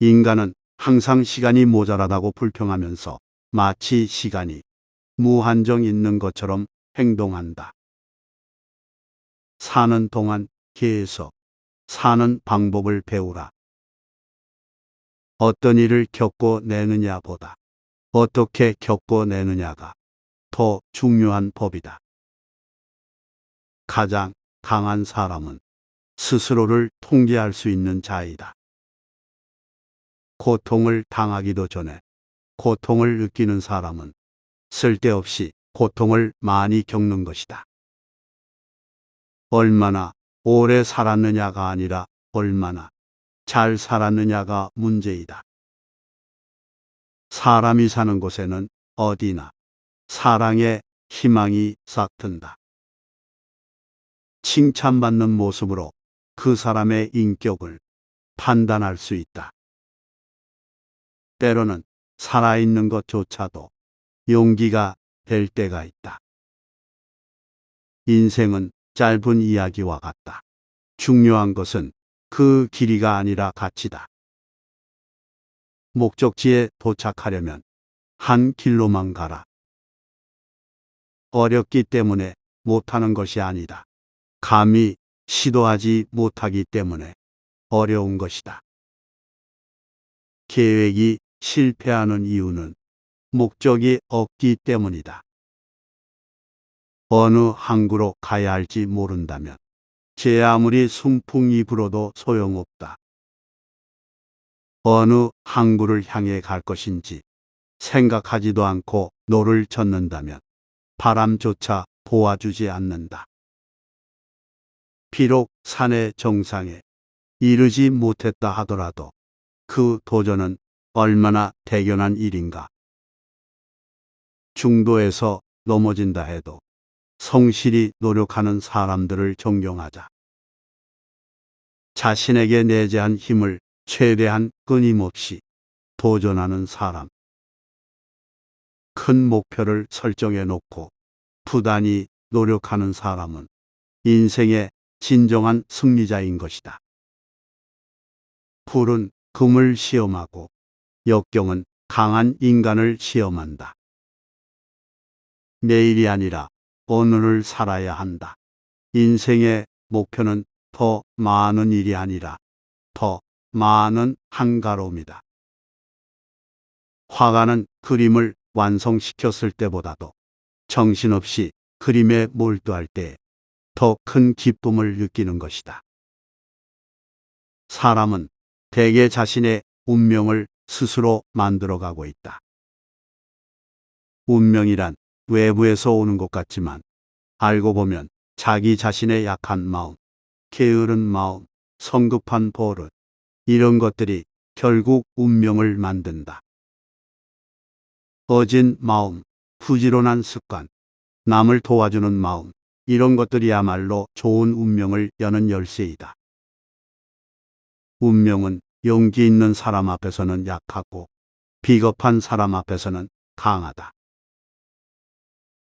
인간은 항상 시간이 모자라다고 불평하면서 마치 시간이 무한정 있는 것처럼 행동한다. 사는 동안 계속 사는 방법을 배우라. 어떤 일을 겪어내느냐보다 어떻게 겪어내느냐가 더 중요한 법이다. 가장 강한 사람은 스스로를 통제할 수 있는 자이다. 고통을 당하기도 전에 고통을 느끼는 사람은 쓸데없이 고통을 많이 겪는 것이다. 얼마나 오래 살았느냐가 아니라 얼마나 잘 살았느냐가 문제이다. 사람이 사는 곳에는 어디나 사랑의 희망이 싹튼다. 칭찬받는 모습으로 그 사람의 인격을 판단할 수 있다. 때로는 살아있는 것조차도 용기가 될 때가 있다. 인생은 짧은 이야기와 같다. 중요한 것은 그 길이가 아니라 가치다. 목적지에 도착하려면 한 길로만 가라. 어렵기 때문에 못하는 것이 아니다. 감히 시도하지 못하기 때문에 어려운 것이다. 계획이 실패하는 이유는 목적이 없기 때문이다. 어느 항구로 가야 할지 모른다면 제 아무리 순풍이 불어도 소용없다. 어느 항구를 향해 갈 것인지 생각하지도 않고 노를 젓는다면 바람조차 도와주지 않는다. 비록 산의 정상에 이르지 못했다 하더라도 그 도전은 얼마나 대견한 일인가. 중도에서 넘어진다 해도 성실히 노력하는 사람들을 존경하자. 자신에게 내재한 힘을 최대한 끊임없이 도전하는 사람. 큰 목표를 설정해 놓고 부단히 노력하는 사람은 인생의 진정한 승리자인 것이다. 불은 금을 시험하고 역경은 강한 인간을 시험한다. 내일이 아니라 오늘을 살아야 한다. 인생의 목표는 더 많은 일이 아니라 더 많은 한가로움이다. 화가는 그림을 완성시켰을 때보다도 정신없이 그림에 몰두할 때 더 큰 기쁨을 느끼는 것이다. 사람은 대개 자신의 운명을 스스로 만들어가고 있다. 운명이란 외부에서 오는 것 같지만 알고 보면 자기 자신의 약한 마음, 게으른 마음, 성급한 버릇, 이런 것들이 결국 운명을 만든다. 어진 마음, 부지런한 습관, 남을 도와주는 마음, 이런 것들이야말로 좋은 운명을 여는 열쇠이다. 운명은 용기 있는 사람 앞에서는 약하고 비겁한 사람 앞에서는 강하다.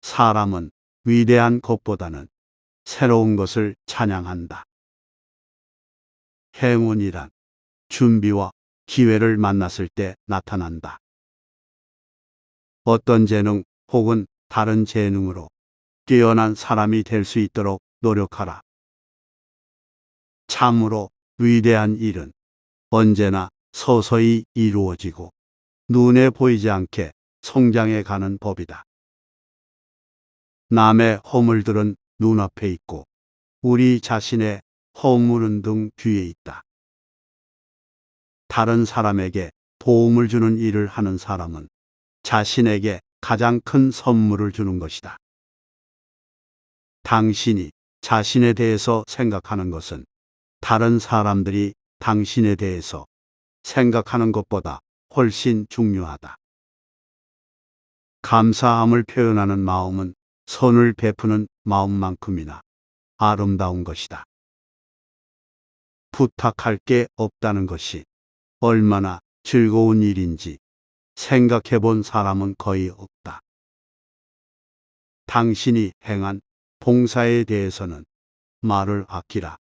사람은 위대한 것보다는 새로운 것을 찬양한다. 행운이란 준비와 기회를 만났을 때 나타난다. 어떤 재능 혹은 다른 재능으로 뛰어난 사람이 될 수 있도록 노력하라. 참으로 위대한 일은 언제나 서서히 이루어지고 눈에 보이지 않게 성장해 가는 법이다. 남의 허물들은 눈앞에 있고 우리 자신의 허물은 등 뒤에 있다. 다른 사람에게 도움을 주는 일을 하는 사람은 자신에게 가장 큰 선물을 주는 것이다. 당신이 자신에 대해서 생각하는 것은 다른 사람들이 당신에 대해서 생각하는 것보다 훨씬 중요하다. 감사함을 표현하는 마음은 선을 베푸는 마음만큼이나 아름다운 것이다. 부탁할 게 없다는 것이 얼마나 즐거운 일인지 생각해 본 사람은 거의 없다. 당신이 행한 봉사에 대해서는 말을 아끼라.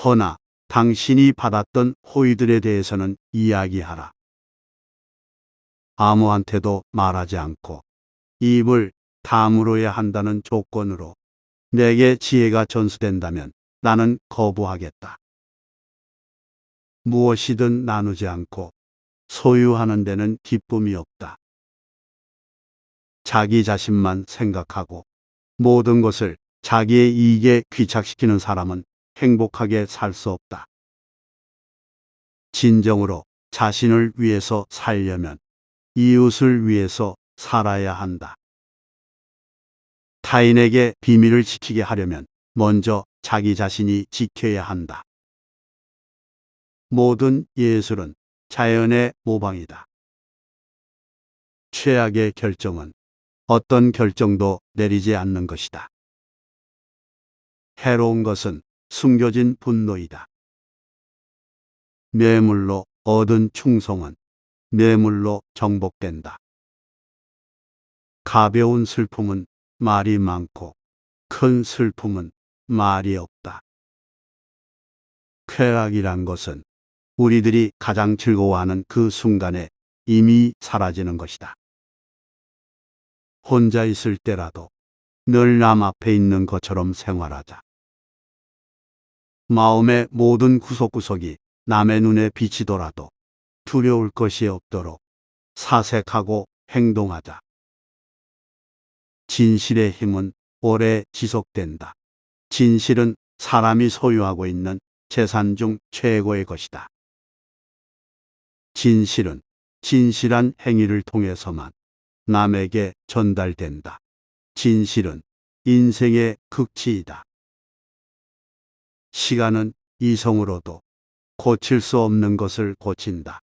허나 당신이 받았던 호의들에 대해서는 이야기하라. 아무한테도 말하지 않고 입을 다물어야 한다는 조건으로 내게 지혜가 전수된다면 나는 거부하겠다. 무엇이든 나누지 않고 소유하는 데는 기쁨이 없다. 자기 자신만 생각하고 모든 것을 자기의 이익에 귀착시키는 사람은 행복하게 살 수 없다. 진정으로 자신을 위해서 살려면 이웃을 위해서 살아야 한다. 타인에게 비밀을 지키게 하려면 먼저 자기 자신이 지켜야 한다. 모든 예술은 자연의 모방이다. 최악의 결정은 어떤 결정도 내리지 않는 것이다. 해로운 것은 숨겨진 분노이다. 뇌물로 얻은 충성은 뇌물로 정복된다. 가벼운 슬픔은 말이 많고 큰 슬픔은 말이 없다. 쾌락이란 것은 우리들이 가장 즐거워하는 그 순간에 이미 사라지는 것이다. 혼자 있을 때라도 늘 남 앞에 있는 것처럼 생활하자. 마음의 모든 구석구석이 남의 눈에 비치더라도 두려울 것이 없도록 사색하고 행동하자. 진실의 힘은 오래 지속된다. 진실은 사람이 소유하고 있는 재산 중 최고의 것이다. 진실은 진실한 행위를 통해서만 남에게 전달된다. 진실은 인생의 극치이다. 시간은 이성으로도 고칠 수 없는 것을 고친다.